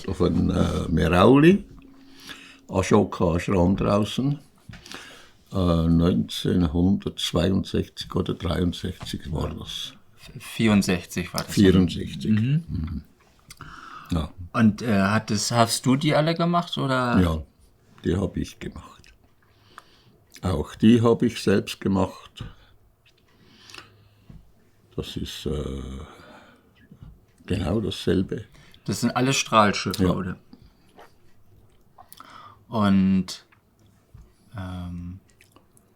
Auf einem Merauli, Ashoka Ashram draußen, 1962 oder 63 war das. 64 war das. 64. Mhm. Ja. Und hast du die alle gemacht, oder? Ja, die habe ich gemacht. Auch die habe ich selbst gemacht. Das ist genau dasselbe. Das sind alle Strahlschiffe, Ja. oder? Und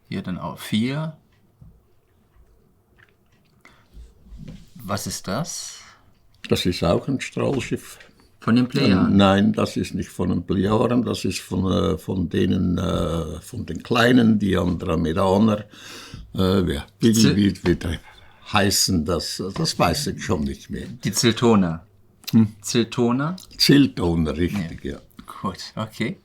hier dann auch 4. Was ist das? Das ist auch ein Strahlschiff. Von den Plejadern? Nein, das ist nicht von den Plejadern, das ist von den Kleinen, die Andromedaner. Wie heißen das? Das weiß ich schon nicht mehr. Die Ziltoner. Ziltoner? Ziltoner, richtig, ja. Gut, okay.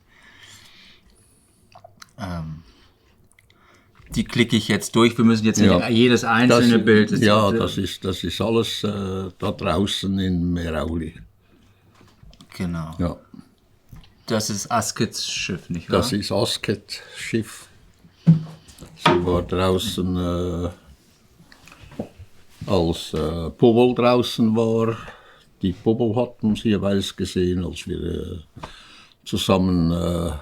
Die klicke ich jetzt durch. Wir müssen jetzt nicht jedes einzelne Bild. Das ist alles da draußen in Merauli. Genau. Ja. Das ist Askets Schiff, nicht wahr? Das ist Askets Schiff. Sie war draußen, als Pobol draußen war. Die Pobol hat uns jeweils gesehen, als wir zusammen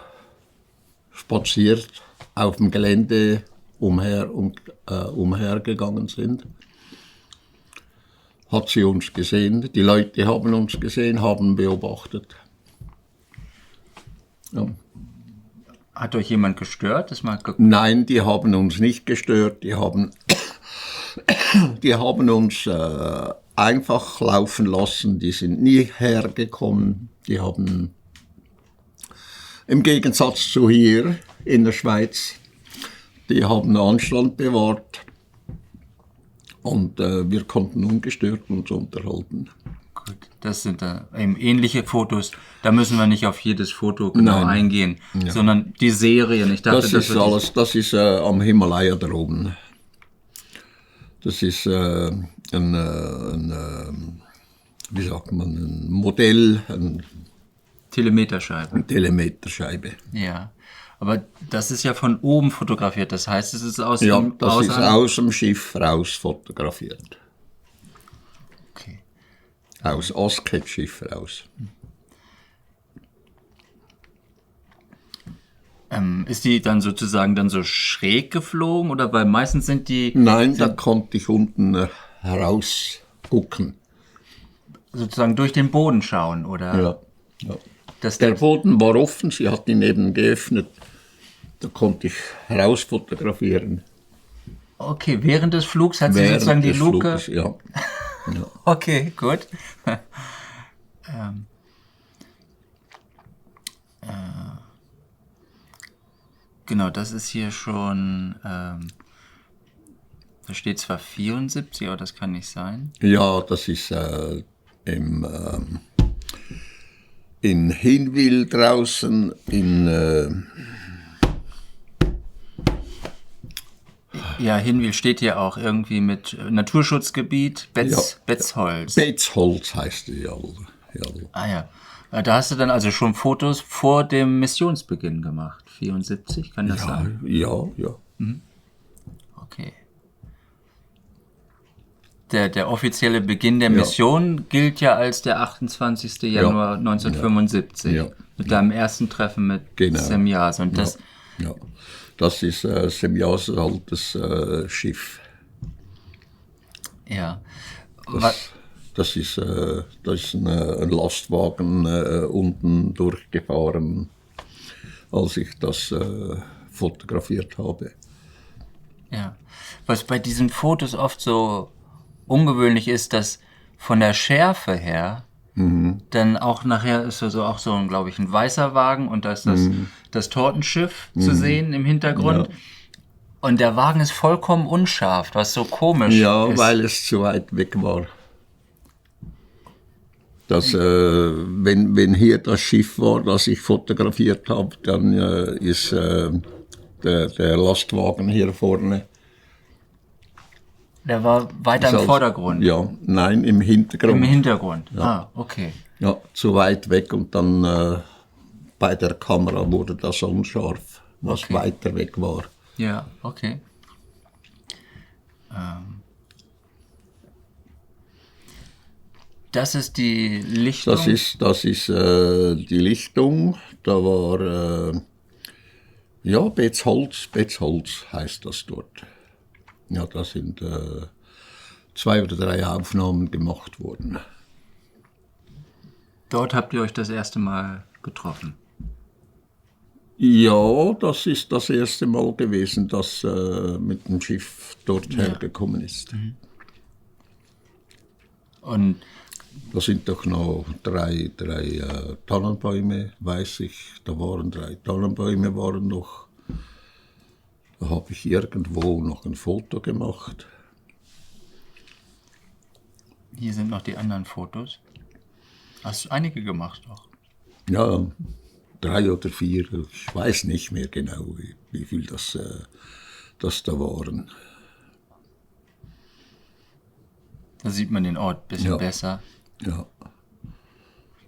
spaziert auf dem Gelände umhergegangen sind. Hat sie uns gesehen, die Leute haben uns gesehen, haben beobachtet. Ja. Hat euch jemand gestört? Nein, die haben uns nicht gestört, die haben uns einfach laufen lassen, die sind nie hergekommen, die haben im Gegensatz zu hier in der Schweiz, die haben Anstand bewahrt. Und wir konnten ungestört uns unterhalten. Gut, das sind eben ähnliche Fotos. Da müssen wir nicht auf jedes Foto genau eingehen, sondern die Serien. Ich dachte, das ist am Himalaya da oben. Das ist wie sagt man, ein Modell, eine Telemeterscheibe. Ja. Aber das ist ja von oben fotografiert, das heißt, es ist aus dem Schiff raus fotografiert. Okay. Aus Askets Schiff raus. Ist die dann sozusagen so schräg geflogen, oder weil meistens sind die... Nein, da konnte ich unten heraus gucken. Sozusagen durch den Boden schauen, oder? Ja. Der Boden war offen, sie hat ihn eben geöffnet. Da konnte ich heraus fotografieren. Okay, während des Flugs hat sie sozusagen die Luke... Fluges, ja. Okay, gut. Genau, das ist hier schon... da steht zwar 74, aber das kann nicht sein. Ja, das ist in Hinwil draußen, Ja, Hinwil steht hier auch irgendwie mit Naturschutzgebiet, Betzholz. Betzholz heißt die, ja. Ah ja, da hast du dann also schon Fotos vor dem Missionsbeginn gemacht, 74, kann das sein? Ja. Mhm. Okay. Der offizielle Beginn der Mission gilt ja als der 28. Januar 1975, mit deinem ersten Treffen mit Semjase. Und das ist Semjases altes Schiff. Ja. Das ist ein Lastwagen unten durchgefahren, als ich das fotografiert habe. Ja. Was bei diesen Fotos oft so ungewöhnlich ist, dass von der Schärfe her dann auch nachher ist also auch so, glaube ich, ein weißer Wagen und da ist das Tortenschiff zu sehen im Hintergrund. Ja. Und der Wagen ist vollkommen unscharf, was so komisch ist. Ja, weil es zu weit weg war. Wenn hier das Schiff war, das ich fotografiert habe, dann ist der Lastwagen hier vorne. Der war weiter im Vordergrund? Ja, nein, im Hintergrund. Im Hintergrund, ja. Okay. Ja, zu weit weg und dann bei der Kamera wurde das unscharf, was Okay. weiter weg war. Ja, okay. Das ist die Lichtung. Das ist die Lichtung. Da war Betzholz heißt das dort. Ja, da sind 2 oder 3 Aufnahmen gemacht worden. Dort habt ihr euch das erste Mal getroffen. Ja, das ist das erste Mal gewesen, dass mit dem Schiff dort hergekommen ist. Und Da sind doch noch drei Tannenbäume, weiß ich. Da waren 3 Tannenbäume waren noch. Da habe ich irgendwo noch ein Foto gemacht. hier sind noch die anderen Fotos. Hast du einige gemacht auch? Ja, 3 oder 4, ich weiß nicht mehr genau, wie viel das da waren. Da sieht man den Ort ein bisschen Ja. besser. Ja,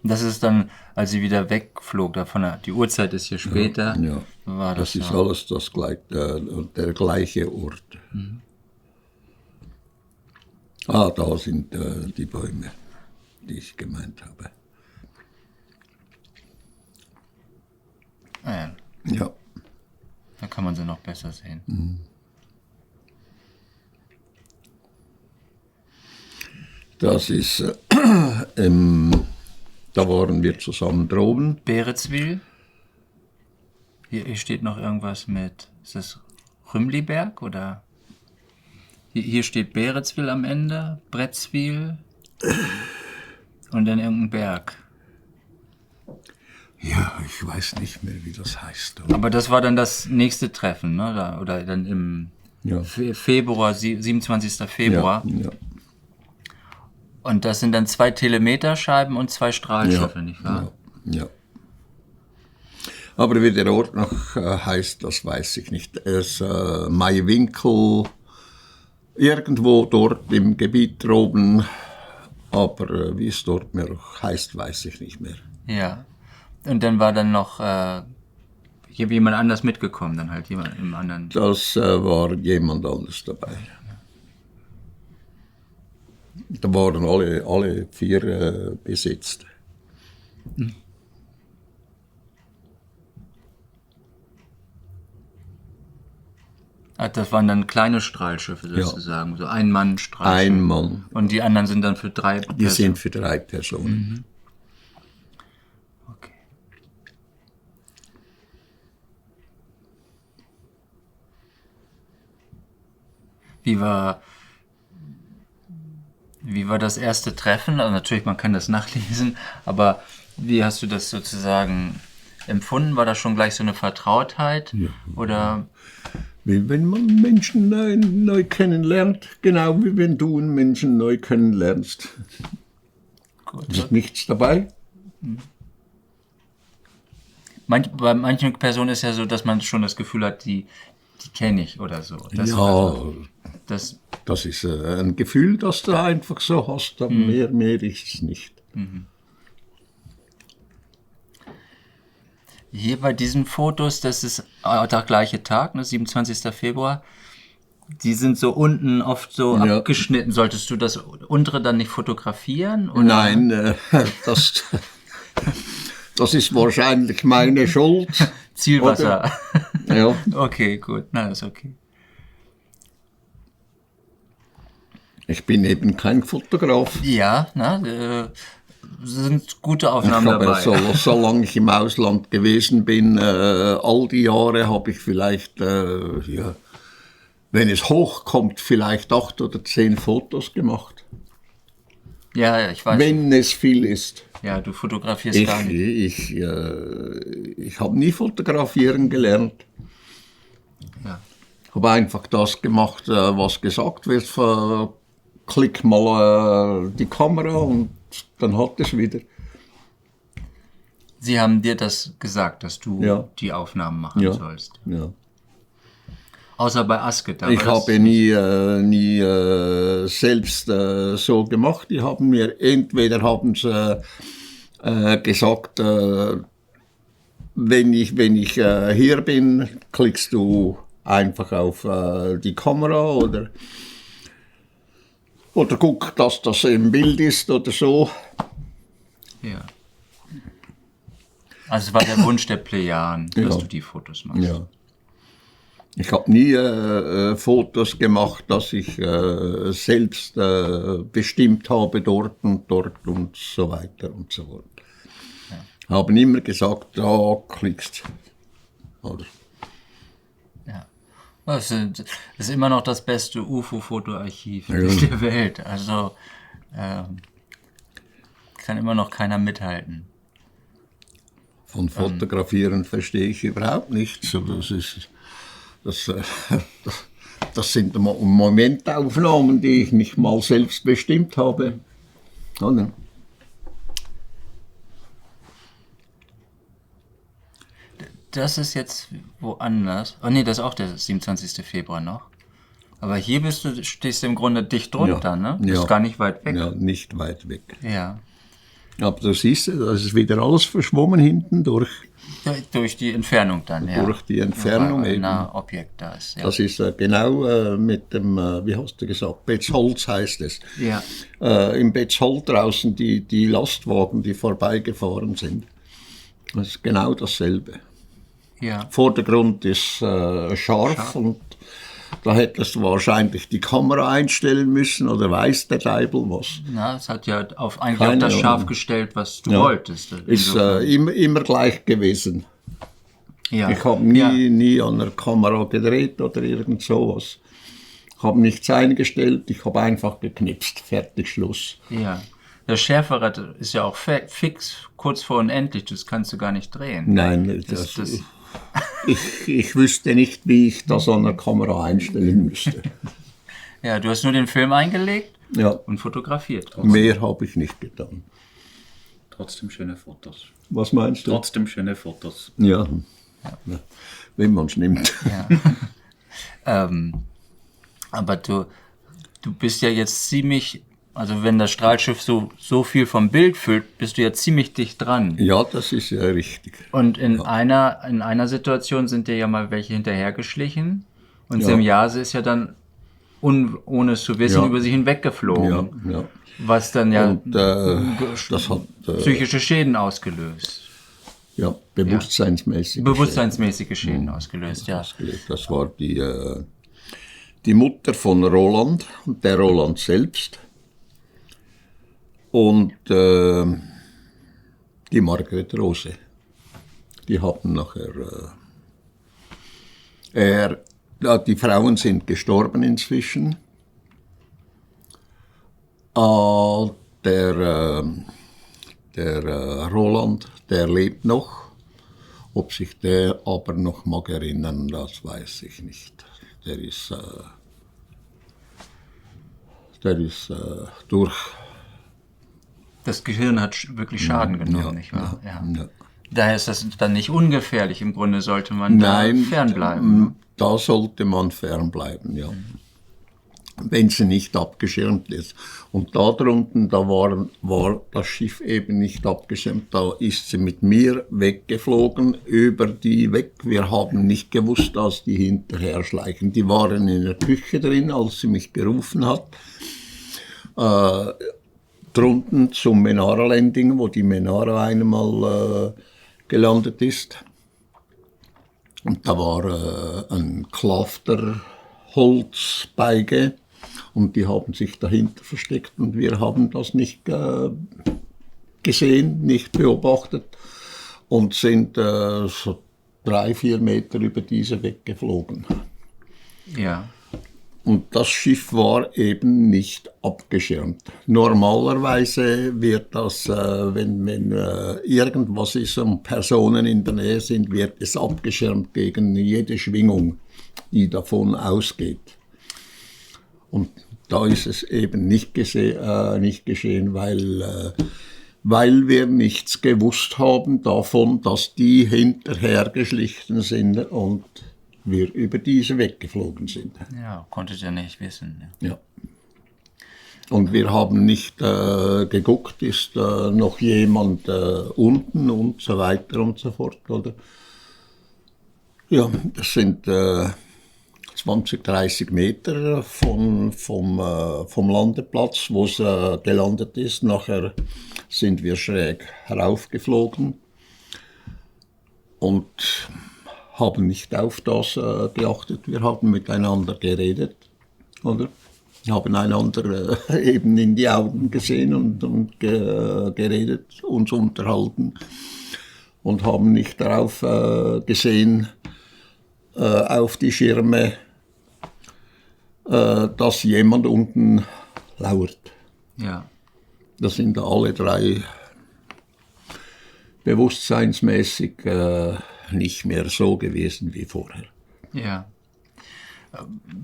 Das ist dann, als sie wieder wegflog, die Uhrzeit ist hier später, ja. war das Das ist ja. alles der gleiche Ort. Da sind die Bäume, die ich gemeint habe. Ah ja, Ja, da kann man sie noch besser sehen. das ist, da waren wir zusammen droben. Beretzwil. Hier steht noch irgendwas mit, ist das Rümliberg oder? Hier steht Beretzwil am Ende, Bretzwil und dann irgendein Berg. Ja, ich weiß nicht mehr, wie das heißt. Aber das war dann das nächste Treffen, ne? Oder dann im Ja. Februar, 27. Februar. Ja, Und das sind dann 2 Telemeterscheiben und 2 Strahlschiffe, nicht wahr? ja. Aber wie der Ort noch heißt, das weiß ich nicht. Es Maiwinkel, irgendwo dort im Gebiet droben. Aber wie es dort mehr heißt, weiß ich nicht mehr. Ja. Und dann war dann noch hier jemand anders mitgekommen, dann halt jemand im anderen. Das war jemand anders dabei. Da waren alle 4 besetzt. Das waren dann kleine Strahlschiffe sozusagen, so Ein-Mann-Strahlschiffe. Ein Mann. Und die anderen sind dann für 3 Die sind für 3 Personen. Okay. Wie war das erste Treffen? Also natürlich, man kann das nachlesen, aber wie hast du das sozusagen empfunden? War das schon gleich so eine Vertrautheit? Ja. Oder Wie wenn man Menschen neu kennenlernt, genau wie wenn du einen Menschen neu kennenlernst. gut, Ist nichts dabei? bei manchen Personen ist ja so, dass man schon das Gefühl hat, die kenne ich oder so. Das, Das ist ein Gefühl, das du einfach so hast, aber mehr ist es nicht. Hier bei diesen Fotos, das ist der gleiche Tag, ne, 27. Februar. Die sind so unten oft so Ja. abgeschnitten. Solltest du das untere dann nicht fotografieren? Oder? Nein, das ist wahrscheinlich meine Schuld. Zielwasser. Ja. Okay, gut. Na, ist okay. Ich bin eben kein Fotograf. Ja, sind gute Aufnahmen Ich habe dabei. solange ich im Ausland gewesen bin, all die Jahre habe ich vielleicht, wenn es hochkommt, vielleicht 8 oder 10 Fotos gemacht. Ja, ich weiß. Wenn es viel ist. Ja, du fotografierst gar nicht. Ich habe nie fotografieren gelernt. Ja. Ich habe einfach das gemacht, was gesagt wird. Klick mal die Kamera und dann hat es wieder. Sie haben dir das gesagt, dass du Ja. die Aufnahmen machen Ja. sollst. Ja. Außer bei Asket. aber Ich das- habe nie selbst so gemacht. Die haben mir entweder haben sie gesagt, wenn ich hier bin, klickst du einfach auf die Kamera oder guck, dass das im Bild ist oder so. Ja. Also es war der Wunsch der Plejaden, dass du die Fotos machst. Ja. Ich habe nie Fotos gemacht, dass ich selbst bestimmt habe, dort und so weiter und so fort. Ja. Haben immer gesagt, da klickst. Oder? Ja. Das ist immer noch das beste UFO-Fotoarchiv der Welt. Also kann immer noch keiner mithalten. Von Fotografieren verstehe ich überhaupt nichts. Das sind Momentaufnahmen, die ich nicht mal selbst bestimmt habe. Oder? Das ist jetzt woanders. Oh nee, das ist auch der 27. Februar noch. Aber hier stehst du im Grunde dicht drunter, ne? Du bist gar nicht weit weg. Ja, nicht weit weg. Ja. Aber du siehst, das ist wieder alles verschwommen hinten durch. Durch die Entfernung dann, ja. Durch die Entfernung weil eben. ein Objekt da ist. Ja. Das ist genau mit dem, wie hast du gesagt, Betzholz heißt es. Ja. Im Betzholz draußen die Lastwagen, die vorbeigefahren sind. Das ist genau dasselbe. Ja. Vordergrund ist scharf und da hättest du wahrscheinlich die Kamera einstellen müssen oder weiß der Teufel was. Na, es hat ja eigentlich auf das scharf gestellt, was du wolltest. Ist immer gleich gewesen. Ja. Ich habe nie an der Kamera gedreht oder irgend sowas. Ich habe nichts eingestellt, ich habe einfach geknipst. Fertig, Schluss. Ja. Das Schärferad ist ja auch fix, kurz vor unendlich, das kannst du gar nicht drehen. Nein, ich wüsste nicht, wie ich das an der Kamera einstellen müsste. Ja, du hast nur den Film eingelegt und fotografiert. Trotzdem. Mehr habe ich nicht getan. Trotzdem schöne Fotos. Was meinst du? Trotzdem schöne Fotos. Ja. Wenn man es nimmt. Ja. Aber du bist ja jetzt ziemlich, also wenn das Strahlschiff so viel vom Bild füllt, bist du ja ziemlich dicht dran. Ja, das ist ja richtig. Und in einer Situation sind dir ja mal welche hinterhergeschlichen und Semjase ist ja dann, ohne es zu wissen, über sie hinweggeflogen. Ja. Was dann ja und, das hat psychische Schäden ausgelöst. Ja, bewusstseinsmäßige Schäden ausgelöst, ja. Das war die Mutter von Roland und der Roland selbst. Und die Margret Rose. Die hatten nachher... die Frauen sind gestorben inzwischen. Der Roland, der lebt noch. Ob sich der aber noch mag erinnern, das weiß ich nicht. Der ist durch. Das Gehirn hat wirklich Schaden genommen, nicht wahr? Ja. Daher ist das dann nicht ungefährlich. Im Grunde sollte man da fernbleiben. Da sollte man fernbleiben, ja. Wenn sie nicht abgeschirmt ist. Und da drunten, da war das Schiff eben nicht abgeschirmt. Da ist sie mit mir weggeflogen, über die weg. Wir haben nicht gewusst, dass die hinterher schleichen. Die waren in der Küche drin, als sie mich gerufen hat. Drunten zum Menara Landing, wo die Menara einmal gelandet ist. Und da war ein Klafterholzbeige und die haben sich dahinter versteckt und wir haben das nicht gesehen, nicht beobachtet und sind so 3-4 Meter über diese weggeflogen. Ja. Und das Schiff war eben nicht abgeschirmt. Normalerweise wird das, wenn irgendwas ist und Personen in der Nähe sind, wird es abgeschirmt gegen jede Schwingung, die davon ausgeht. Und da ist es eben nicht geschehen, weil wir nichts gewusst haben davon, dass die hinterhergeschlichen sind und wir über diese weggeflogen sind. Ja, konntet ihr nicht wissen. Ja. Und wir haben nicht geguckt, ist noch jemand unten und so weiter und so fort, oder? Ja, das sind 20, 30 Meter vom Landeplatz, wo es gelandet ist. Nachher sind wir schräg heraufgeflogen und haben nicht auf das geachtet. Wir haben miteinander geredet, oder? Wir haben einander eben in die Augen gesehen und geredet, uns unterhalten und haben nicht darauf gesehen, auf die Schirme, dass jemand unten lauert. Ja. Das sind alle drei bewusstseinsmäßig nicht mehr so gewesen wie vorher. Ja.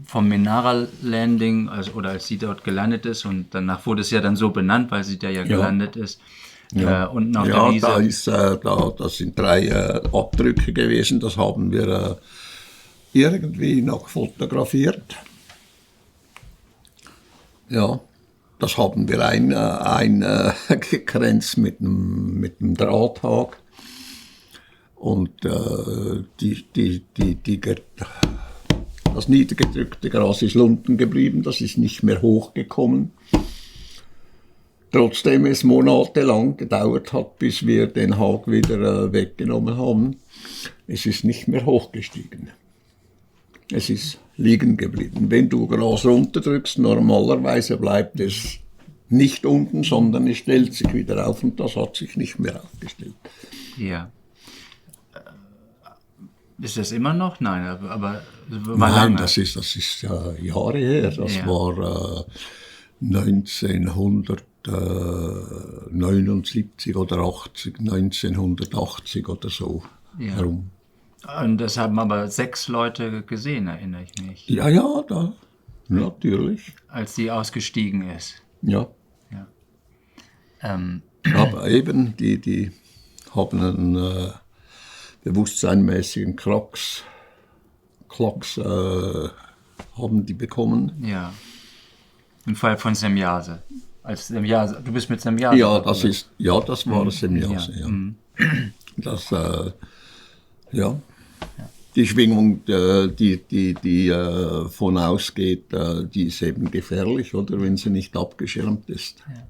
Vom Menara Landing, oder als sie dort gelandet ist, und danach wurde es ja dann so benannt, weil sie da ja gelandet ist. Ja, Und auf der Wiese. Das sind 3 Abdrücke gewesen, das haben wir irgendwie noch fotografiert. Ja, das haben wir eingegrenzt mit einem Drahthag. Und das niedergedrückte Gras ist unten geblieben, das ist nicht mehr hochgekommen. Trotzdem es monatelang gedauert hat, bis wir den Hag wieder weggenommen haben. Es ist nicht mehr hochgestiegen. Es ist liegen geblieben. Wenn du Gras runterdrückst, normalerweise bleibt es nicht unten, sondern es stellt sich wieder auf und das hat sich nicht mehr aufgestellt. Ja. Ist das immer noch? Nein, aber war Nein, lange. das ist Jahre her. Das war 1979 oder 1980 oder so herum. Und das haben aber 6 Leute gesehen, erinnere ich mich. Ja, da, natürlich. Als sie ausgestiegen ist. Ja. Aber eben, die haben einen bewusstseinmäßigen Klacks haben die bekommen. Ja. Im Fall von Semjase. Als Semjase, du bist mit Semjase. Ja, das war Semjase. Ja. Das, die Schwingung, die von ausgeht, die ist eben gefährlich, oder wenn sie nicht abgeschirmt ist. Ja.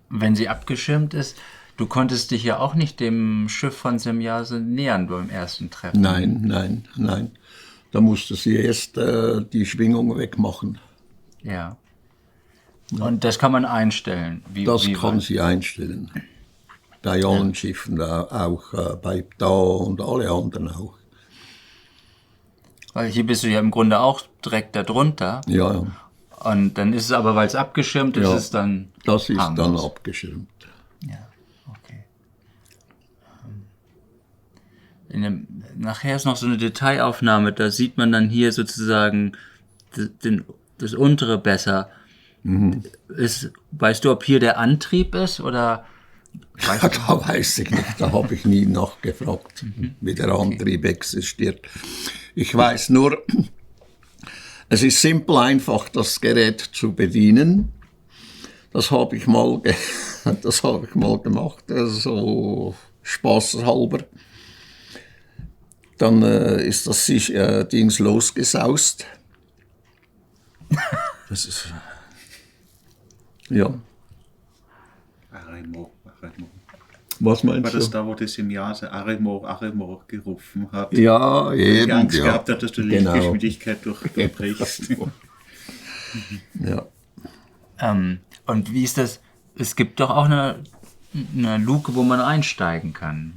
Wenn sie abgeschirmt ist, du konntest dich ja auch nicht dem Schiff von Semjase nähern beim ersten Treffen. Nein. Da musste sie erst die Schwingung wegmachen. Ja. Und das kann man einstellen. Das kann sie einstellen. Bei allen Schiffen auch, bei Da und alle anderen auch. Weil hier bist du ja im Grunde auch direkt darunter. Ja. Und dann ist es aber, weil es abgeschirmt ist, ist dann das ist harmlos. dann abgeschirmt. Ja, okay. Nachher ist noch so eine Detailaufnahme, da sieht man dann hier sozusagen das untere besser. Weißt du, ob hier der Antrieb ist oder? Da weiß ich nicht, da habe ich nie nachgefragt, wie der Antrieb existiert. Ich weiß nur, es ist simpel einfach, das Gerät zu bedienen. Das habe ich mal gemacht, so spaßhalber. Dann ist das Dings losgesaust. Das ist ja. Aremo. Was meinst War du? das da, wo das im Jahr Aremo gerufen hat? Ja, eben. Die Angst gehabt hat, dass du die Genau. Lichtgeschwindigkeit durchbrichst. Ja. Und wie ist das? Es gibt doch auch eine Luke, wo man einsteigen kann,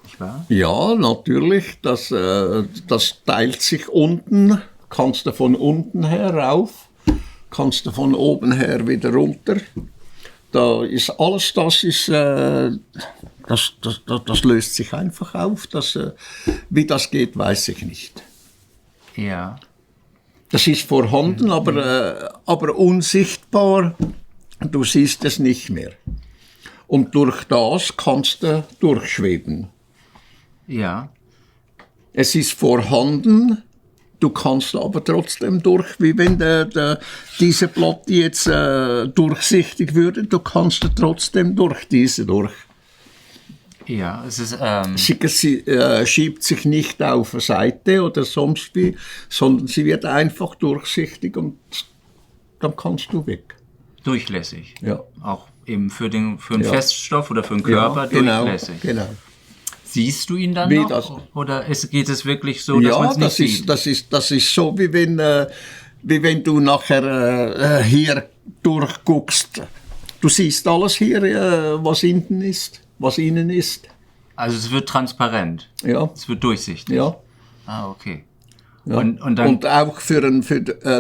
nicht wahr? Ja, natürlich. Das teilt sich unten. Kannst du von unten her rauf, kannst du von oben her wieder runter. Da ist alles, das löst sich einfach auf. Wie das geht, weiß ich nicht. Ja. Das ist vorhanden, aber unsichtbar. Du siehst es nicht mehr. Und durch das kannst du durchschweben. Ja. Es ist vorhanden, Du kannst aber trotzdem durch, wie wenn diese Platte jetzt durchsichtig würde, du kannst trotzdem durch diese durch. Ja, es ist, Sie schiebt sich nicht auf eine Seite oder sonst wie, sondern sie wird einfach durchsichtig und dann kannst du weg. durchlässig. Ja. Auch eben für einen Ja. Feststoff oder für den Körper genau, durchlässig. genau. Siehst du ihn dann Wie noch? das? Oder geht es wirklich so, dass man Ja, es nicht sieht? das ist so, wie wenn du nachher hier durchguckst. Du siehst alles hier, was innen ist, was innen ist. Also es wird transparent. Ja, Es wird durchsichtig. ja. Ah, okay. Ja. Und dann, Und auch für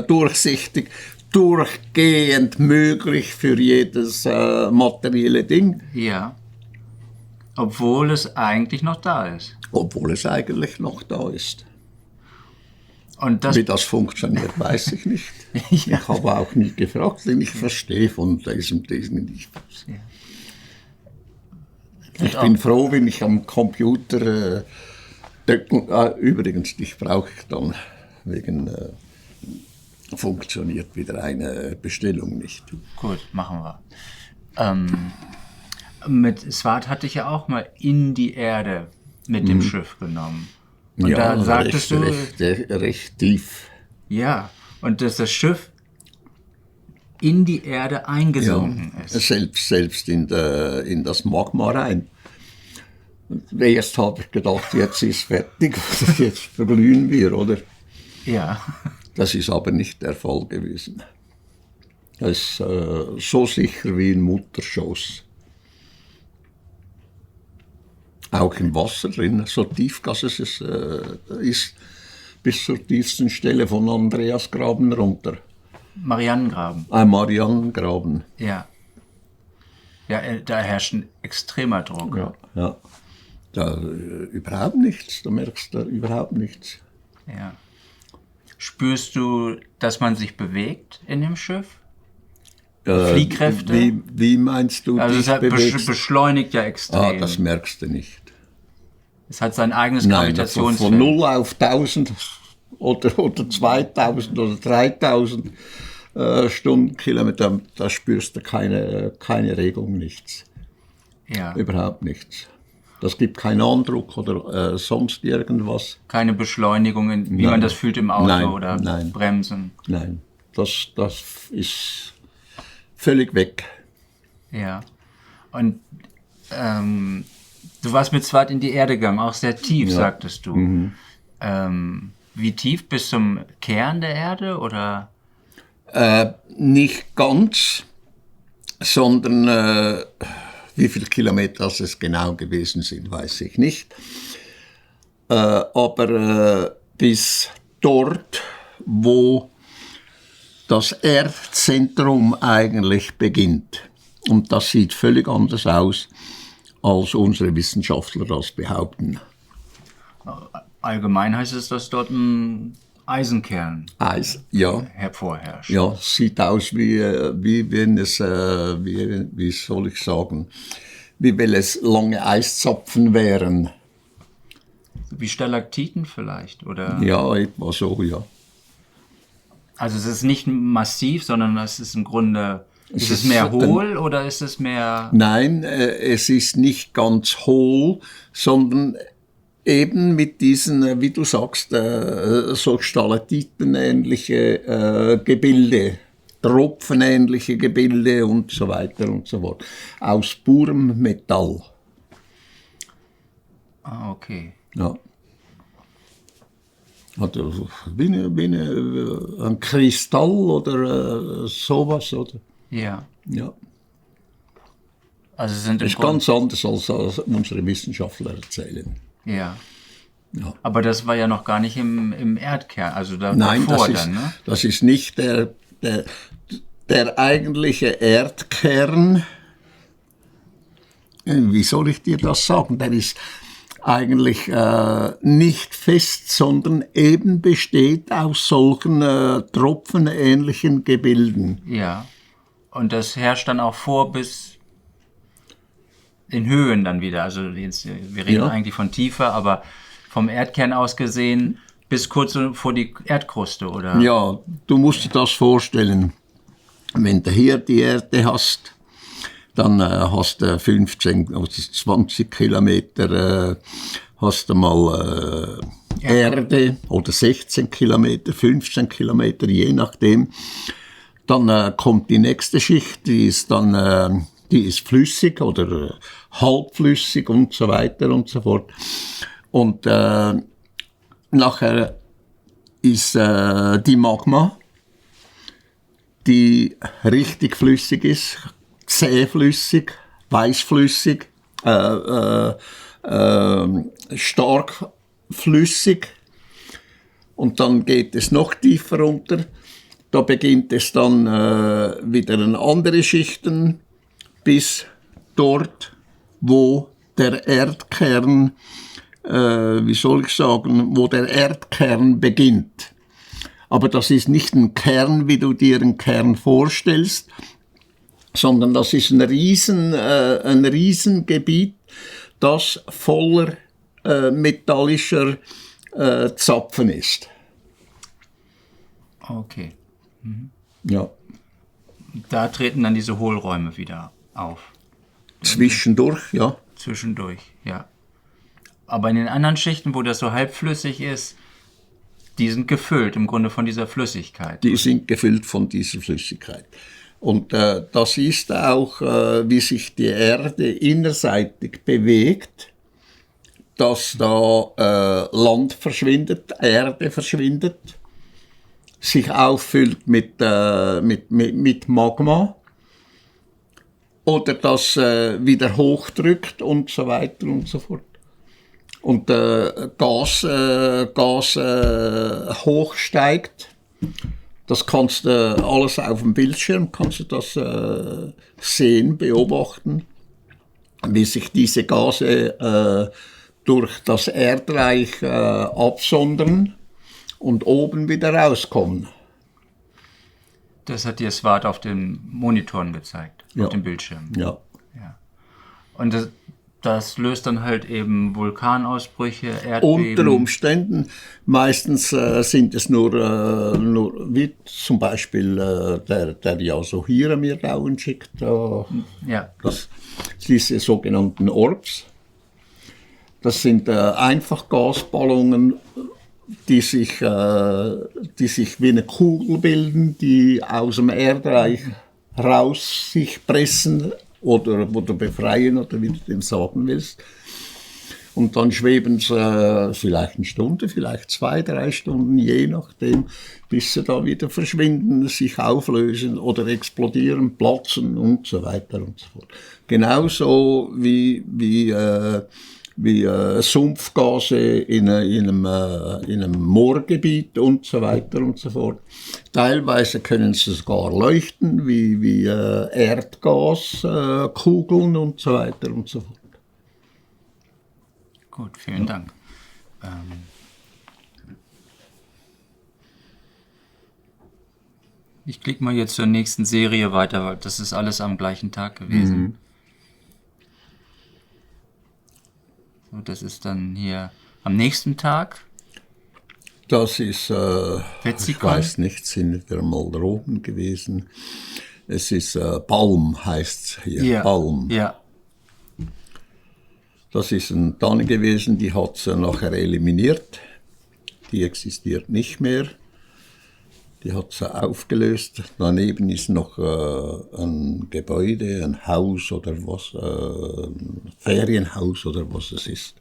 durchsichtig, durchgehend möglich für jedes materielle Ding, ja. Obwohl es eigentlich noch da ist. obwohl es eigentlich noch da ist. Und das, Wie das funktioniert, weiß ich nicht. Ich habe auch nie gefragt, denn ich verstehe von diesem nicht. Ich bin froh, wenn ich am Computer übrigens, dich brauche ich dann wegen funktioniert wieder eine Bestellung nicht. gut, machen wir. Mit Swart hatte ich ja auch mal in die Erde mit dem Schiff genommen. Und da sagtest recht tief. ja, und dass das Schiff in die Erde eingesunken ist. Selbst in das Magma rein. Und erst habe ich gedacht, jetzt ist fertig, jetzt verglühen wir, oder? Ja, Das ist aber nicht der Fall gewesen. Das ist so sicher wie ein Mutterschoß. Auch im Wasser drin, so tief, dass es ist bis zur tiefsten Stelle von Andreasgraben runter. Marianengraben. Marianengraben. Ja. Ja, da herrscht ein extremer Druck. Ja. Da überhaupt nichts, da merkst du überhaupt nichts. Ja. Spürst du, dass man sich bewegt in dem Schiff? Fliehkräfte? Wie meinst du, Also es dich hat bewegst? beschleunigt ja extrem. Das merkst du nicht. Es hat sein eigenes Nein, Gravitationsfeld. von 0 auf 1000 oder 2000 oder 3000 Stundenkilometer, da spürst du keine Regung, nichts. Ja. Überhaupt nichts. Das gibt keinen Andruck oder sonst irgendwas. Keine Beschleunigungen, wie Nein. man das fühlt im Auto Nein, oder nein. Bremsen. Nein, das ist völlig weg. Ja. Und du warst mit Swart in die Erde gegangen, auch sehr tief, sagtest du. Wie tief? Bis zum Kern der Erde oder? Nicht ganz, sondern wie viele Kilometer es genau gewesen sind, weiß ich nicht. Aber bis dort, wo das Erdzentrum eigentlich beginnt. Und das sieht völlig anders aus, als unsere Wissenschaftler das behaupten. Allgemein heißt es, dass dort ein Eisenkern Eis, ja. hervorherrscht. Ja, sieht aus wie wenn es, wie soll ich sagen, wie wenn es lange Eiszapfen wären. Wie Stalaktiten vielleicht, oder? Ja, etwa so, ja. Also es ist nicht massiv, sondern es ist im Grunde, ist es ist mehr hohl oder ist es mehr... Nein, es ist nicht ganz hohl, sondern eben mit diesen, wie du sagst, so Stalaktitenähnliche Gebilde, tropfenähnliche Gebilde und so weiter und so fort. Aus purem Metall. Ah, okay. Ja. Also wie ein Kristall oder sowas, oder? Ja. Ja. Also es sind im Das ist Grunde... ganz anders, als unsere Wissenschaftler erzählen. Ja. Ja. Aber das war ja noch gar nicht im Erdkern, also Nein, davor dann, ne? das ist nicht der eigentliche Erdkern. Wie soll ich dir das sagen? Der ist eigentlich nicht fest, sondern eben besteht aus solchen tropfenähnlichen Gebilden. Ja. Und das herrscht dann auch vor bis in Höhen dann wieder. Also jetzt, wir reden Ja. eigentlich von Tiefe, aber vom Erdkern aus gesehen Bis kurz vor die Erdkruste, oder? Ja, du musst dir das vorstellen. Wenn du hier die Erde hast, dann hast du 15, also 20 Kilometer hast du mal Erde oder 16 Kilometer, 15 Kilometer, je nachdem. Dann kommt die nächste Schicht, die ist flüssig oder halbflüssig und so weiter und so fort. Und nachher ist die Magma, die richtig flüssig ist, zähflüssig, weißflüssig, stark flüssig. Und dann geht es noch tiefer runter. Da beginnt es dann wieder in andere Schichten, bis dort, wo der Erdkern, wo der Erdkern beginnt. Aber das ist nicht ein Kern, wie du dir einen Kern vorstellst, sondern das ist ein Riesengebiet, das voller metallischer Zapfen ist. Okay. Ja. Da treten dann diese Hohlräume wieder auf. Zwischendurch, ja. Zwischendurch, ja. Aber in den anderen Schichten, wo das so halbflüssig ist, die sind gefüllt im Grunde von dieser Flüssigkeit. Die sind gefüllt von dieser Flüssigkeit. Und das ist auch, wie sich die Erde innerseitig bewegt, dass da Land verschwindet, Erde verschwindet, sich auffüllt mit Magma oder das wieder hochdrückt und so weiter und so fort. Und Gas hochsteigt. Das kannst du alles auf dem Bildschirm, kannst du das sehen, beobachten, wie sich diese Gase durch das Erdreich absondern und oben wieder rauskommen. Das hat dir Swart auf den Monitoren gezeigt, Ja. auf dem Bildschirm. Ja. Ja. Und das löst dann halt eben Vulkanausbrüche, Erdbeben. Unter Umständen, meistens sind es nur wie zum Beispiel der Yasuhira mir Rauen schickt, Ja. diese sogenannten Orbs. Das sind einfach Gasballungen, die sich wie eine Kugel bilden, die aus dem Erdreich raus sich pressen oder befreien oder wie du dem sagen willst. Und dann schweben sie vielleicht eine Stunde, vielleicht 2, 3 Stunden, je nachdem, bis sie da wieder verschwinden, sich auflösen oder explodieren, platzen und so weiter und so fort. Genauso wie Sumpfgase in einem Moorgebiet und so weiter und so fort. Teilweise können sie sogar leuchten, wie Erdgaskugeln und so weiter und so fort. Gut, vielen Dank. Ich klicke mal jetzt zur nächsten Serie weiter, weil das ist alles am gleichen Tag gewesen. So, das ist dann hier am nächsten Tag. Das ist, ich Wetzikon? weiß nicht, sind wir mal da oben gewesen. Es ist Balm, heißt es hier. Ja. Balm. Ja. Das ist eine Tanne gewesen, die hat sie nachher eliminiert. Die existiert nicht mehr. Die hat sie aufgelöst. Daneben ist noch ein Gebäude, ein Haus oder was, ein Ferienhaus oder was es ist.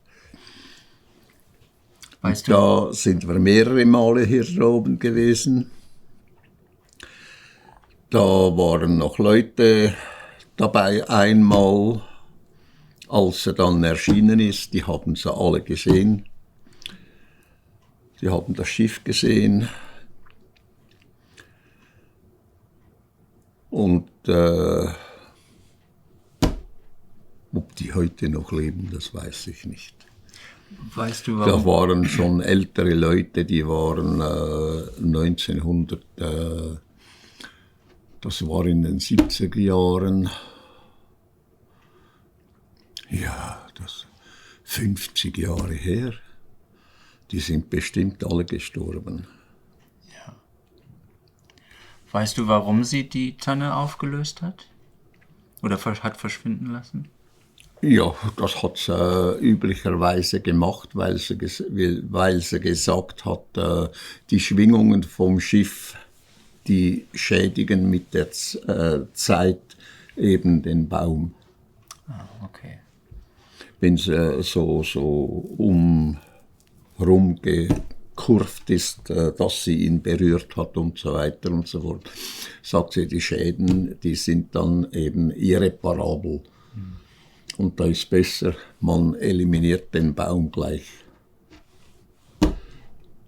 Weißt du? Da sind wir mehrere Male hier oben gewesen. Da waren noch Leute dabei einmal, als er dann erschienen ist, die haben sie alle gesehen. Die haben das Schiff gesehen. Und ob die heute noch leben, das weiß ich nicht. Weißt du, Da warum? waren schon ältere Leute, die waren 1900, das war in den 70er Jahren, ja, das 50 Jahre her. Die sind bestimmt alle gestorben. Weißt du, warum sie die Tanne aufgelöst hat? Oder hat verschwinden lassen? Ja, das hat sie üblicherweise gemacht, weil sie gesagt hat, die Schwingungen vom Schiff, die schädigen mit der Zeit eben den Baum. Ah, okay. Wenn sie so rumgekurvt ist, dass sie ihn berührt hat und so weiter und so fort, sagt sie, die Schäden, die sind dann eben irreparabel. Und da ist besser, man eliminiert den Baum gleich.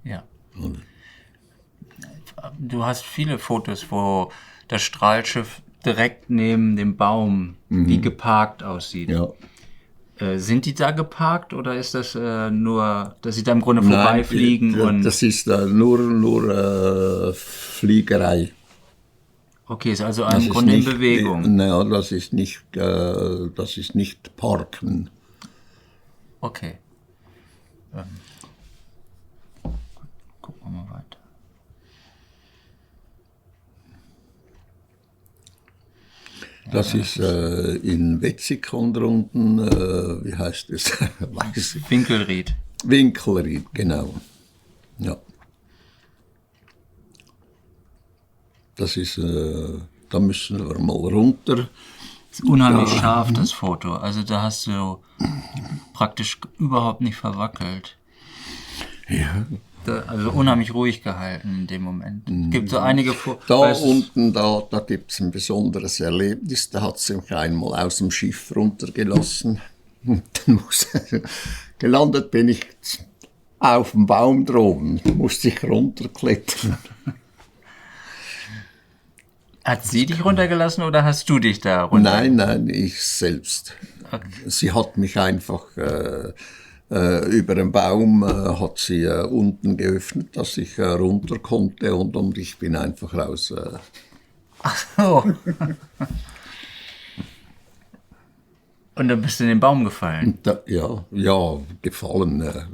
Ja. Du hast viele Fotos, wo das Strahlschiff direkt neben dem Baum wie geparkt aussieht. Ja. Sind die da geparkt oder ist das nur, dass sie da im Grunde vorbeifliegen? Nein, das ist nur Fliegerei. Okay, ist also im Grunde in Bewegung. Nein, das ist nicht Parken. Okay. Gucken wir mal weiter. Das ist in Wetzikon drunten, wie heißt es? Winkelried. Winkelried, genau. Ja. Das ist, da müssen wir mal runter. Das ist unheimlich scharf, das Foto. Also da hast du praktisch überhaupt nicht verwackelt. Ja. Also unheimlich ruhig gehalten in dem Moment. Es gibt so einige Fotos. Da unten, da gibt es ein besonderes Erlebnis. Da hat sie mich einmal aus dem Schiff runtergelassen. Und dann gelandet bin ich auf dem Baum droben. Musste ich runterklettern. Hat sie dich runtergelassen oder hast du dich da runtergelassen? Nein, ich selbst. Okay. Sie hat mich einfach über den Baum hat sie unten geöffnet, dass ich runter konnte und ich bin einfach raus. Ach so. Und dann bist du in den Baum gefallen? Ja, gefallen.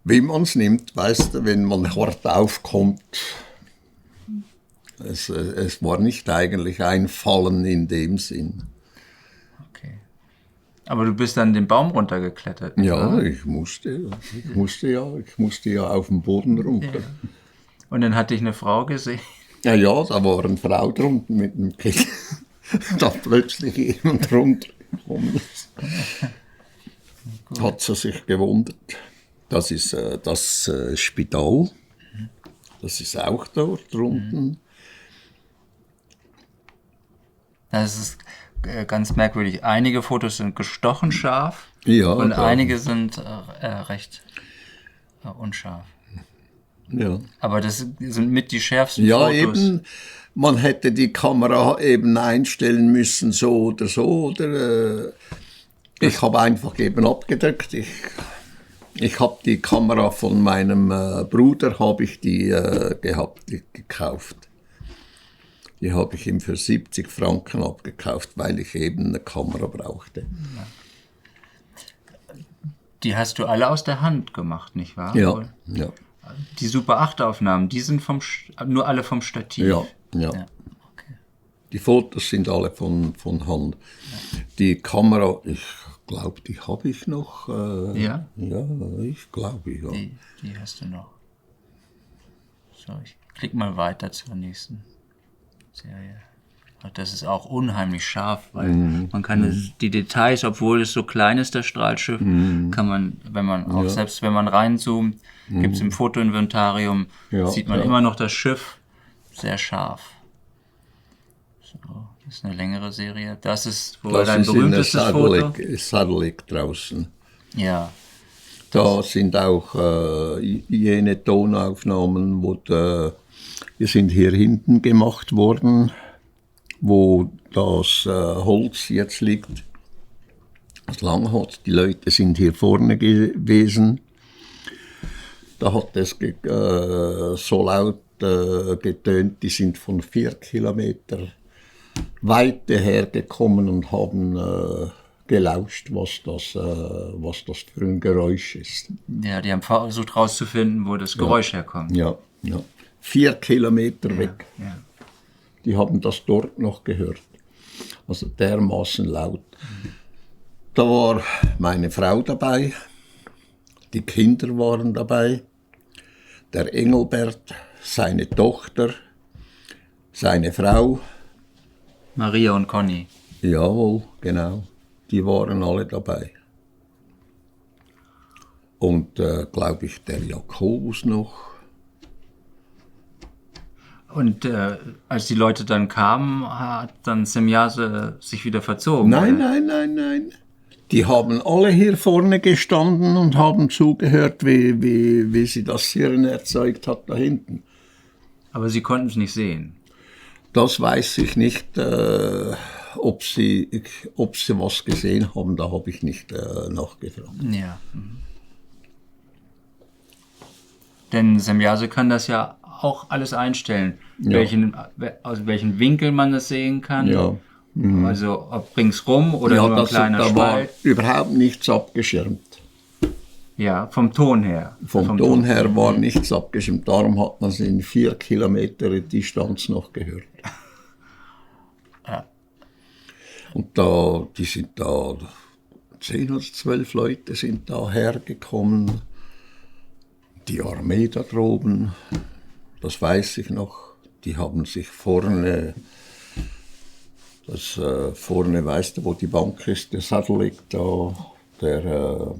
Wie man es nimmt, weißt du, wenn man hart aufkommt. Es war nicht eigentlich ein Fallen in dem Sinn. Okay. Aber du bist dann den Baum runtergeklettert? Ja, oder? ich musste ja auf den Boden runter. Ja. Und dann hat dich eine Frau gesehen? Ja, da war eine Frau drunten mit dem Kind. Da plötzlich jemand runtergekommen ist. Hat sie sich gewundert. Das ist das Spital. Das ist auch dort drunten. Das ist ganz merkwürdig. Einige Fotos sind gestochen scharf und da, einige sind recht unscharf. Ja. Aber das sind mit die schärfsten Ja, Fotos. eben. Man hätte die Kamera eben einstellen müssen, so oder so. Oder, ich habe einfach eben abgedrückt. Ich habe die Kamera von meinem Bruder gekauft. Die habe ich ihm für 70 Franken abgekauft, weil ich eben eine Kamera brauchte. Die hast du alle aus der Hand gemacht, nicht wahr? Ja. Die Super 8 Aufnahmen, die sind nur alle vom Stativ. Ja. Okay. Die Fotos sind alle von Hand. Ja. Die Kamera, ich glaube, die habe ich noch. Ja? Ja, ich glaube, ja. Die hast du noch. So, ich klicke mal weiter zur nächsten Serie. Das ist auch unheimlich scharf, weil man kann die Details, obwohl es so klein ist, das Strahlschiff, kann man, wenn man auch selbst wenn man reinzoomt, gibt es im Fotoinventarium, sieht man immer noch das Schiff sehr scharf. So, das ist eine längere Serie. Das ist wohl dein berühmtestes Foto. Sadlik draußen. Ja. Da sind auch jene Tonaufnahmen, die sind hier hinten gemacht worden, wo das Holz jetzt liegt, das Langholz. Die Leute sind hier vorne gewesen. Da hat es so laut getönt, die sind von 4 Kilometer Weite hergekommen und haben gelauscht, was das für ein Geräusch ist. Ja, die haben versucht rauszufinden, wo das Geräusch herkommt. Ja, ja. 4 Kilometer weg. Ja. Die haben das dort noch gehört. Also dermaßen laut. Da war meine Frau dabei, die Kinder waren dabei, der Engelbert, seine Tochter, seine Frau. Maria und Conny. Jawohl, genau. Die waren alle dabei. Und, glaube ich, der Jakobus noch. Und als die Leute dann kamen, hat dann Semjase sich wieder verzogen? Nein, oder? nein. Die haben alle hier vorne gestanden und haben zugehört, wie sie das Hirn erzeugt hat da hinten. Aber sie konnten es nicht sehen. Das weiß ich nicht, ob sie was gesehen haben, da habe ich nicht nachgefragt. Ja. Denn Semjase kann das ja auch alles einstellen, Ja. aus welchem Winkel man das sehen kann. Ja. Also ob ringsrum oder Ja, nur ein kleiner da war Spalt. überhaupt nichts abgeschirmt. Ja, vom Ton her. Vom Ton her war nichts abgeschirmt. Darum hat man sie in 4 Kilometer Distanz noch gehört. Ja. Und die sind da, 10 oder 12 Leute sind da hergekommen. Die Armee da droben, das weiß ich noch. Die haben sich vorne, vorne, weißt du, wo die Bank ist, der Sattel liegt da, der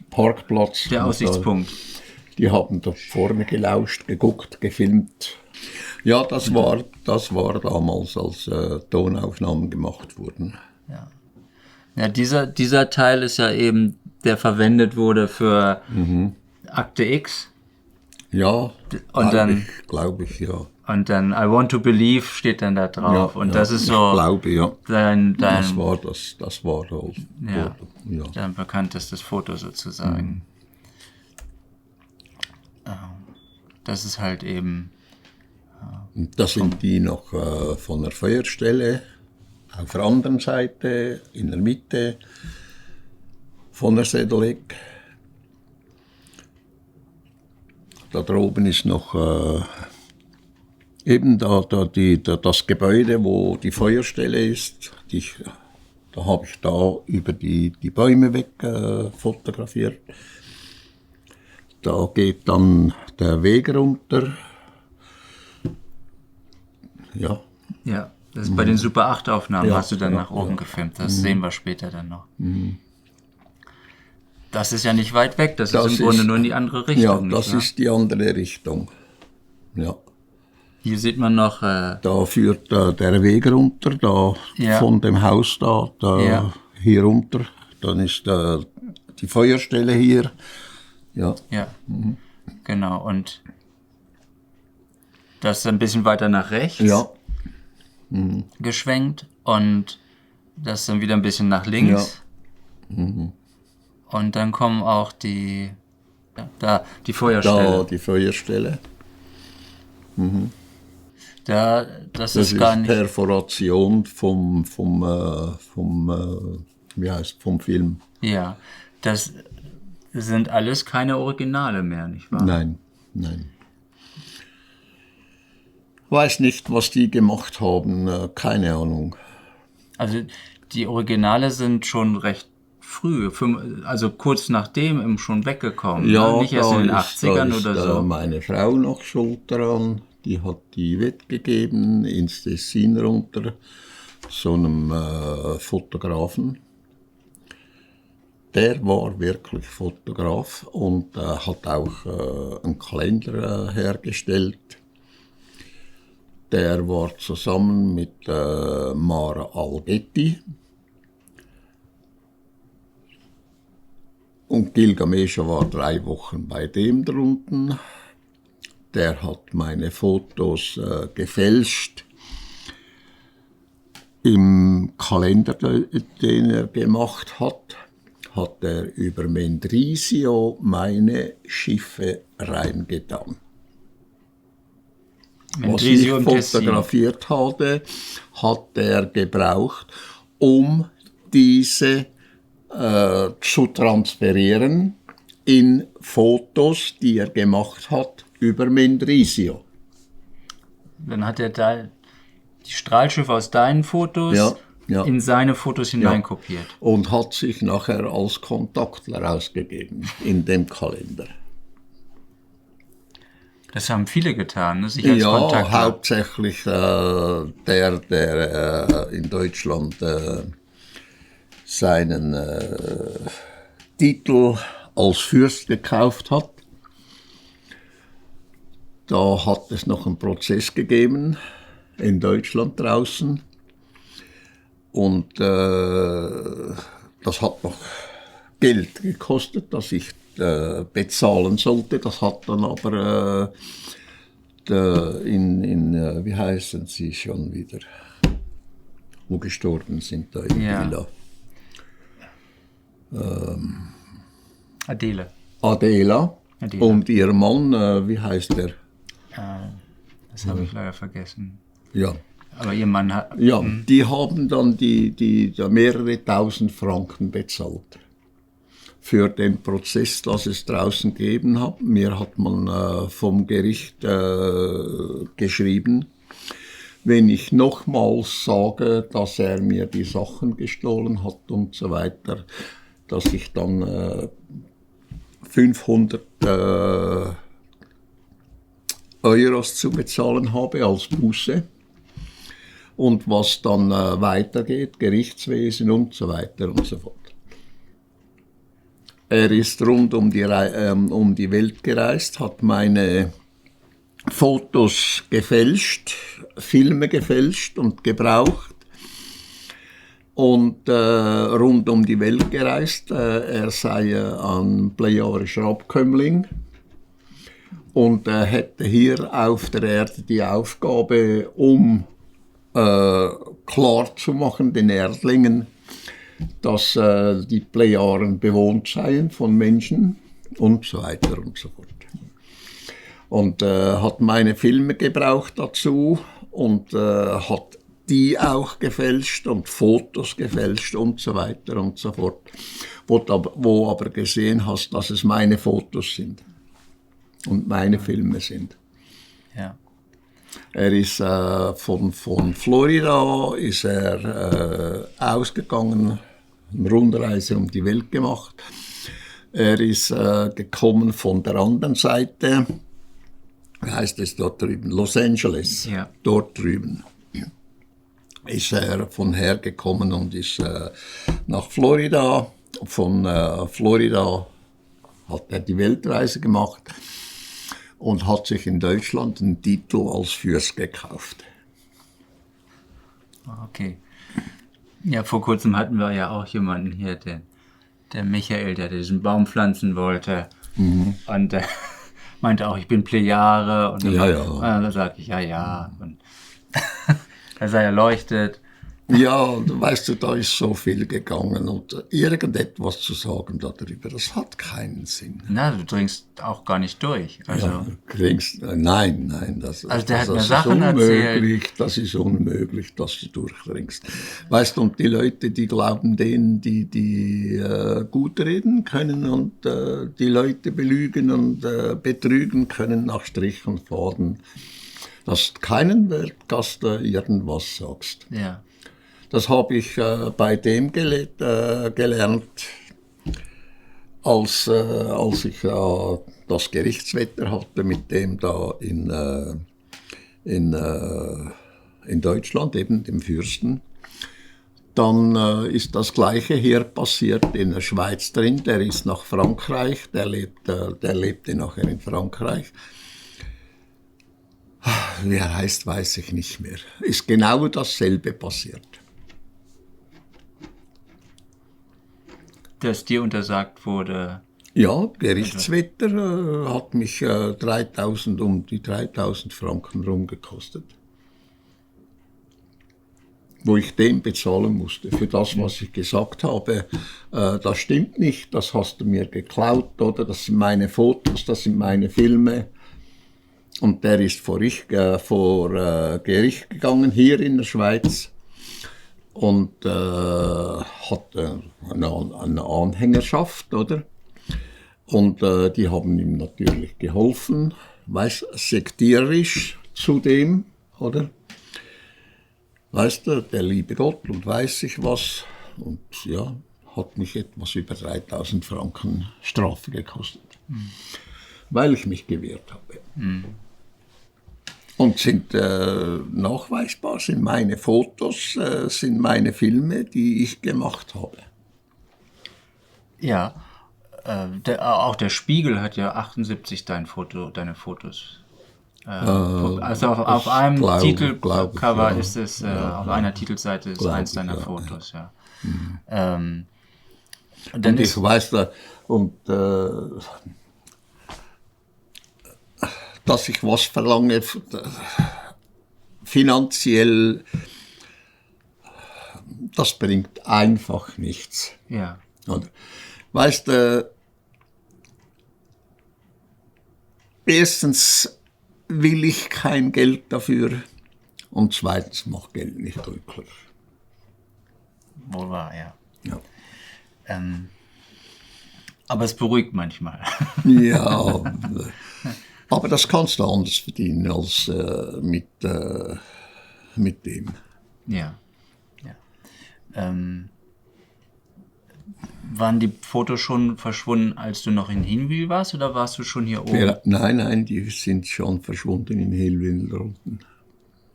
Parkplatz. Der Aussichtspunkt. Die haben da vorne gelauscht, geguckt, gefilmt. Ja, das war damals, als Tonaufnahmen gemacht wurden. Ja, dieser Teil ist ja eben, der verwendet wurde für Akte X. Ja, glaube ich, ja. Und dann I Want to Believe steht dann da drauf. Ja, und ja, das ist ich so glaube, ja. dein Das war halt. ja, Ja. dein bekanntestes Foto sozusagen. Das ist halt eben. Und da sind die noch von der Feuerstelle auf der anderen Seite, in der Mitte von der Sedeleck. Da droben ist noch eben das Gebäude, wo die Feuerstelle ist. Da habe ich da über die Bäume weg fotografiert. Da geht dann der Weg runter. Ja. Ja, das ist bei den Super 8 Aufnahmen Ja, hast du dann ja, nach oben ja. gefilmt. Das sehen wir später dann noch. Das ist ja nicht weit weg, das Das ist im Grunde ist- nur in die andere Richtung. Ja, nicht das wahr? ist die andere Richtung. Ja. Hier sieht man noch, Da führt der Weg runter, da Ja. von dem Haus da Ja. hier runter. Dann ist die Feuerstelle hier. Ja. ja, genau, und das ist ein bisschen weiter nach rechts Ja. geschwenkt und das dann wieder ein bisschen nach links. Und dann kommen auch die Feuerstelle. Da die Feuerstelle. Das Das ist ist gar nicht. Perforation vom Film. Ja, das sind alles keine Originale mehr, nicht wahr? Nein. Weiß nicht, was die gemacht haben, keine Ahnung. Also die Originale sind schon recht früh, also kurz nachdem schon weggekommen. Ja, ne? Nicht erst in den da 80ern ist, oder so. meine Frau noch schuld daran. Die hat die weggegeben ins Tessin runter, so einem Fotografen. Der war wirklich Fotograf und hat auch einen Kalender hergestellt. Der war zusammen mit Mara Algetti. Und Gilgamesha war 3 Wochen bei dem drunten. Der hat meine Fotos gefälscht. Im Kalender, den er gemacht hat, hat er über Mendrisio meine Schiffe reingetan. Mendrisio Was im ich Tessin. fotografiert hatte, hat er gebraucht, um diese zu transferieren in Fotos, die er gemacht hat über Mendrisio. Dann hat er da die Strahlschiffe aus deinen Fotos in seine Fotos hineinkopiert. Und hat sich nachher als Kontaktler ausgegeben in dem Kalender. Das haben viele getan, ne? Sich als Kontaktler. Hauptsächlich der in Deutschland seinen Titel als Fürst gekauft hat. Da hat es noch einen Prozess gegeben in Deutschland draußen. Und das hat noch Geld gekostet, das ich bezahlen sollte. Das hat dann aber wie heißen sie schon wieder, wo gestorben sind, da in Villa. Adela. Und ihr Mann, wie heißt der? Das habe ich leider vergessen. Ja. Aber ihr Mann hat... Ja, die haben dann die mehrere tausend Franken bezahlt für den Prozess, das es draußen gegeben hat. Mir hat man vom Gericht geschrieben, wenn ich nochmals sage, dass er mir die Sachen gestohlen hat und so weiter, dass ich dann 500 Euros zu bezahlen habe als Buße. Und was dann weitergeht, Gerichtswesen und so weiter und so fort. Er ist rund um die Welt gereist, hat meine Fotos gefälscht, Filme gefälscht und gebraucht und rund um die Welt gereist. Er sei ein plejarischer Abkömmling und er hätte hier auf der Erde die Aufgabe, um klar zu machen den Erdlingen, dass die Plejaren bewohnt seien von Menschen und so weiter und so fort. Und hat meine Filme gebraucht dazu und hat die auch gefälscht und Fotos gefälscht und so weiter und so fort, wo aber gesehen hast, dass es meine Fotos sind und meine Filme sind. Ja. Er ist von Florida ist er ausgegangen, eine Rundreise um die Welt gemacht. Er ist gekommen von der anderen Seite, wie heißt es dort drüben, Los Angeles, dort drüben. Ist er von hergekommen und ist nach Florida. Von Florida hat er die Weltreise gemacht und hat sich in Deutschland einen Titel als Fürst gekauft. Okay. Ja, vor kurzem hatten wir ja auch jemanden hier, der Michael, der diesen Baum pflanzen wollte. Mhm. Und meinte auch, ich bin Plejare. Und da sagte ich, ja. Und er sei erleuchtet. Ja, weißt du, da ist so viel gegangen und irgendetwas zu sagen darüber, das hat keinen Sinn. Na, du dringst auch gar nicht durch. Also, ja, nein, das hat mir ist Sachen unmöglich, erzählt. Das ist unmöglich, dass du durchdringst. Weißt du, und die Leute, die glauben denen, die gut reden können und die Leute belügen und betrügen können nach Strich und Faden, dass keinen Wert, dass du irgendwas sagst. Ja. Das habe ich bei dem gelernt, als ich das Gerichtswetter hatte mit dem da in Deutschland, eben dem Fürsten. Dann ist das Gleiche hier passiert in der Schweiz drin. Der ist nach Frankreich, der lebte nachher in Frankreich. Wie er heißt, weiß ich nicht mehr. Ist genau dasselbe passiert. Dass dir untersagt wurde? Ja, Gerichtswetter hat mich um die 3000 Franken rumgekostet. Wo ich dem bezahlen musste für das, was ich gesagt habe. Das stimmt nicht, das hast du mir geklaut, oder? Das sind meine Fotos, das sind meine Filme. Und der ist vor Gericht gegangen, hier in der Schweiz. und hatte eine Anhängerschaft, oder? Und die haben ihm natürlich geholfen, sektierisch zudem, oder? Weißt du, der liebe Gott und weiß ich was. Und ja, hat mich etwas über 3.000 Franken Strafe gekostet, weil ich mich gewehrt habe. Und sind nachweisbar, sind meine Fotos, sind meine Filme, die ich gemacht habe. Ja, auch der Spiegel hat ja 78 deine Fotos. Also auf einem Titelcover ist es, auf einer Titelseite ist eins deiner Fotos, ja. Und dann ich weiß da, dass ich was verlange, finanziell, das bringt einfach nichts. Ja. Oder? Weißt du, erstens will ich kein Geld dafür und zweitens macht Geld nicht glücklich. Wohl wahr, ja. Ja. Aber es beruhigt manchmal. Ja, aber das kannst du anders verdienen als mit dem. Ja. Waren die Fotos schon verschwunden, als du noch in Hinwil warst, oder warst du schon hier oben? Ja, nein, die sind schon verschwunden in Hellwil unten.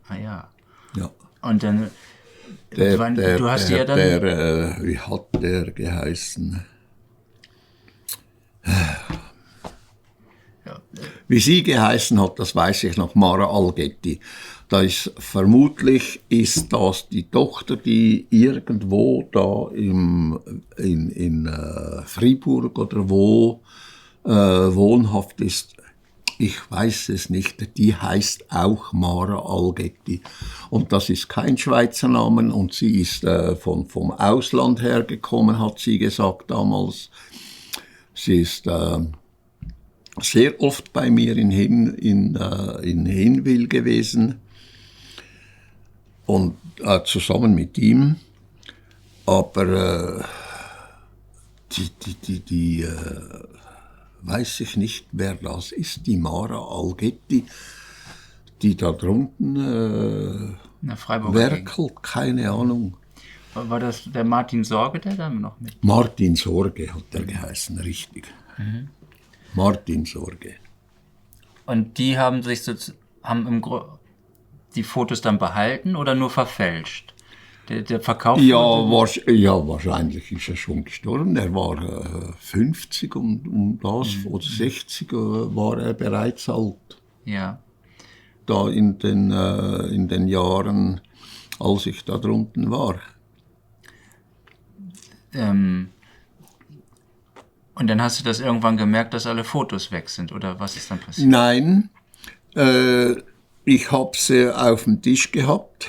Ah ja. Ja. Und dann, du hast ja dann... wie hat der geheißen? Ja. Wie sie geheißen hat, das weiß ich noch, Mara Algetti. Vermutlich ist das die Tochter, die irgendwo da in Fribourg oder wo wohnhaft ist. Ich weiß es nicht. Die heißt auch Mara Algetti. Und das ist kein Schweizer Name und sie ist vom Ausland hergekommen, hat sie gesagt damals. Sie ist sehr oft bei mir in Hinwil gewesen und zusammen mit ihm. Aber die weiß ich nicht, wer das ist, die Mara Algetti, die da drunten werkelt, keine Ahnung. War das der Martin Sorge, der da noch mit? Martin Sorge hat der geheißen, richtig. Mhm. Martin Sorge. Und die haben die Fotos dann behalten oder nur verfälscht? Der Verkauf? Ja, wahrscheinlich ist er schon gestorben. Er war 50 und das, oder 60 war er bereits alt. Ja. Da in den Jahren, als ich da drunten war. Und dann hast du das irgendwann gemerkt, dass alle Fotos weg sind, oder was ist dann passiert? Nein, ich habe sie auf dem Tisch gehabt.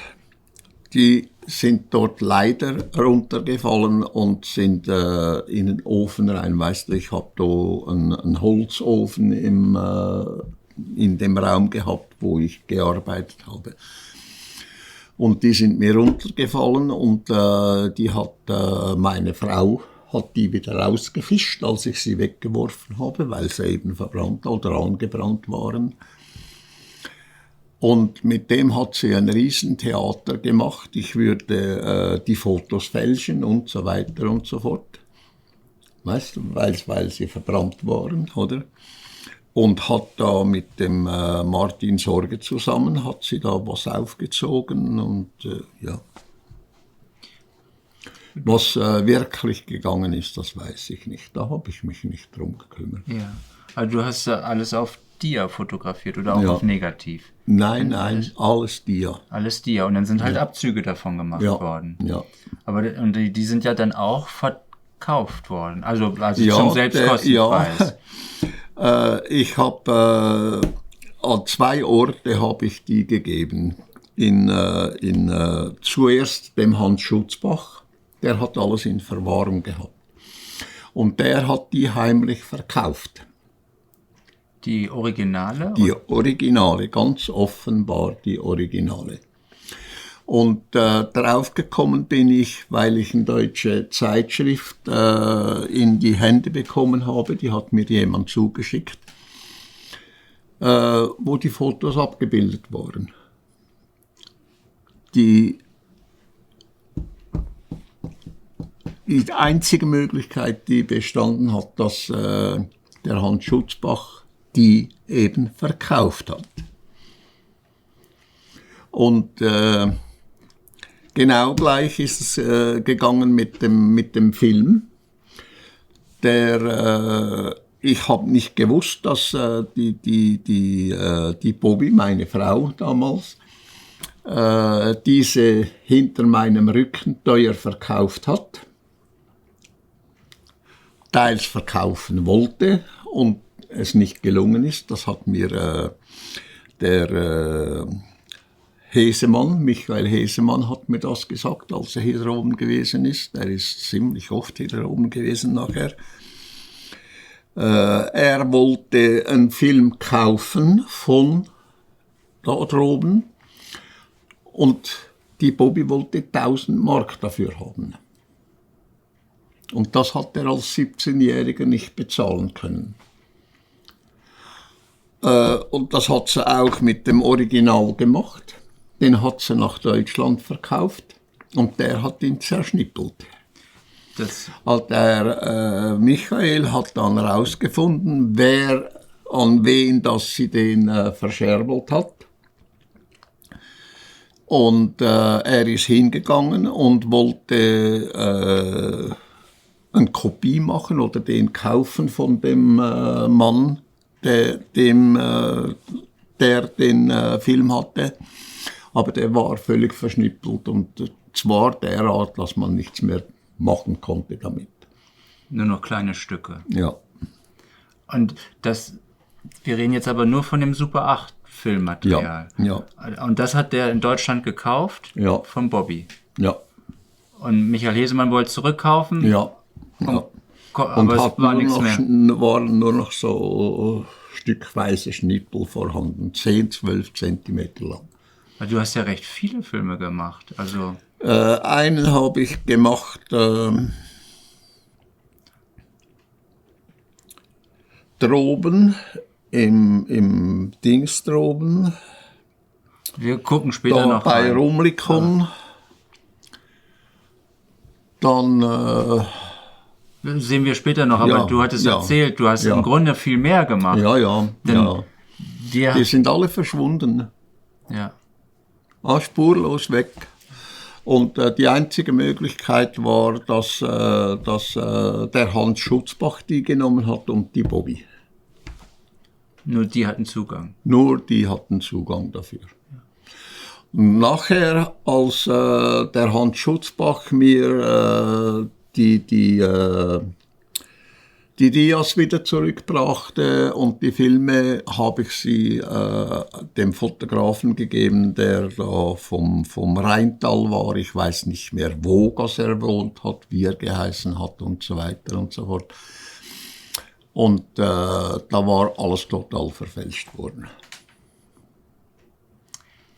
Die sind dort leider runtergefallen und sind in den Ofen rein. Weißt du, ich habe da einen Holzofen in dem Raum gehabt, wo ich gearbeitet habe. Und die sind mir runtergefallen und die hat meine Frau hat die wieder rausgefischt, als ich sie weggeworfen habe, weil sie eben verbrannt oder angebrannt waren. Und mit dem hat sie ein Riesentheater gemacht. Ich würde die Fotos fälschen und so weiter und so fort. Weißt du, weil sie verbrannt waren, oder? Und hat da mit dem Martin Sorge zusammen, hat sie da was aufgezogen und ja. Was wirklich gegangen ist, das weiß ich nicht. Da habe ich mich nicht drum gekümmert. Ja. Also du hast alles auf Dia fotografiert oder auch auf Negativ? Nein, alles Dia. Alles Dia. Und dann sind halt Abzüge davon gemacht worden. Ja. Aber und die sind ja dann auch verkauft worden. Also zum Selbstkostenpreis. Ich habe an 2 Orte habe ich die gegeben. Zuerst dem Hans Schutzbach. Der hat alles in Verwahrung gehabt. Und der hat die heimlich verkauft. Die Originale? Die Originale, ganz offenbar die Originale. Und darauf gekommen bin ich, weil ich eine deutsche Zeitschrift in die Hände bekommen habe, die hat mir jemand zugeschickt, wo die Fotos abgebildet waren. Die einzige Möglichkeit, die bestanden hat, dass der Hans Schutzbach die eben verkauft hat. Und genau gleich ist es gegangen mit dem Film. Ich habe nicht gewusst, dass die Bobby, meine Frau damals, diese hinter meinem Rücken teuer verkauft hat, teils verkaufen wollte und es nicht gelungen ist. Das hat mir der Hesemann, Michael Hesemann, hat mir das gesagt, als er hier oben gewesen ist. Er ist ziemlich oft hier oben gewesen nachher. Er wollte einen Film kaufen von da droben und die Bobby wollte 1000 Mark dafür haben. Und das hat er als 17-Jähriger nicht bezahlen können. Und das hat sie auch mit dem Original gemacht. Den hat sie nach Deutschland verkauft und der hat ihn zerschnippelt. Der Michael hat dann herausgefunden, an wen das sie den verscherbelt hat. Und er ist hingegangen und wollte eine Kopie machen oder den kaufen von dem Mann, der den Film hatte. Aber der war völlig verschnippelt und zwar derart, dass man nichts mehr machen konnte damit. Nur noch kleine Stücke. Ja. Und wir reden jetzt aber nur von dem Super 8 Filmmaterial. Ja. Und das hat der in Deutschland gekauft? Ja. Von Bobby? Ja. Und Michael Hesemann wollte zurückkaufen? Ja. Aber es waren nur noch so stückweise Schnippel vorhanden, 10, 12 Zentimeter lang. Du hast ja recht viele Filme gemacht. Also einen habe ich gemacht, droben, im Dings droben. Wir gucken später noch bei rein. Rumlikon. Dann sehen wir später noch, aber du hattest erzählt, du hast im Grunde viel mehr gemacht. Ja. Die sind alle verschwunden. Ja. Spurlos weg. Und die einzige Möglichkeit war, dass der Hans Schutzbach die genommen hat und die Bobby. Nur die hatten Zugang. Nur die hatten Zugang dafür. Nachher, als der Hans Schutzbach mir die Dias wieder zurückbrachte und die Filme, habe ich sie dem Fotografen gegeben, der da vom Rheintal war. Ich weiß nicht mehr, wo er wohnt hat, wie er geheißen hat und so weiter und so fort. Und da war alles total verfälscht worden.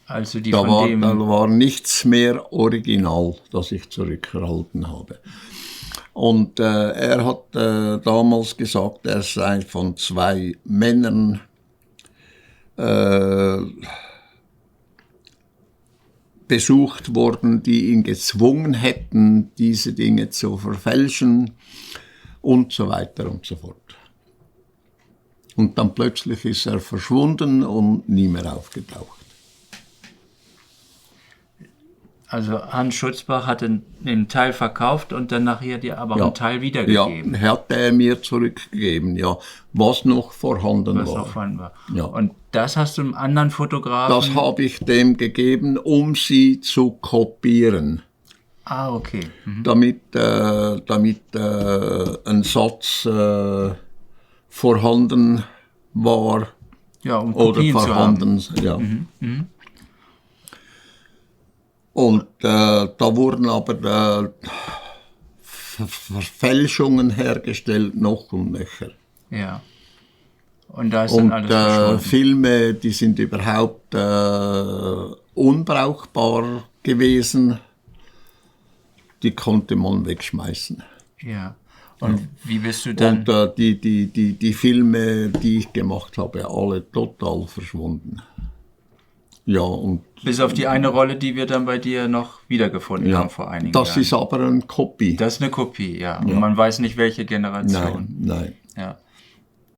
Also da war nichts mehr original, das ich zurückgehalten habe. Und er hat damals gesagt, er sei von 2 Männern besucht worden, die ihn gezwungen hätten, diese Dinge zu verfälschen und so weiter und so fort. Und dann plötzlich ist er verschwunden und nie mehr aufgetaucht. Also Hans Schutzbach hat den Teil verkauft und dann nachher dir aber einen Teil wiedergegeben. Ja, hat er mir zurückgegeben, was noch vorhanden war. Ja. Und das hast du einem anderen Fotografen? Das habe ich dem gegeben, um sie zu kopieren. Ah, okay. Mhm. Damit ein Satz vorhanden war um oder Kopien vorhanden. Zu haben. Ja. Mhm. Und da wurden aber Verfälschungen hergestellt, noch und nöcher. Ja. Und da ist dann alles verschwunden. Filme, die sind überhaupt unbrauchbar gewesen, die konnte man wegschmeißen. Ja. Und wie bist du dann? Und die Filme, die ich gemacht habe, alle total verschwunden. Ja, und Bis auf die eine Rolle, die wir dann bei dir noch wiedergefunden haben vor einigen Jahren. das ist aber eine Kopie. Das ist eine Kopie, ja. Und man weiß nicht, welche Generation. Nein. Ja.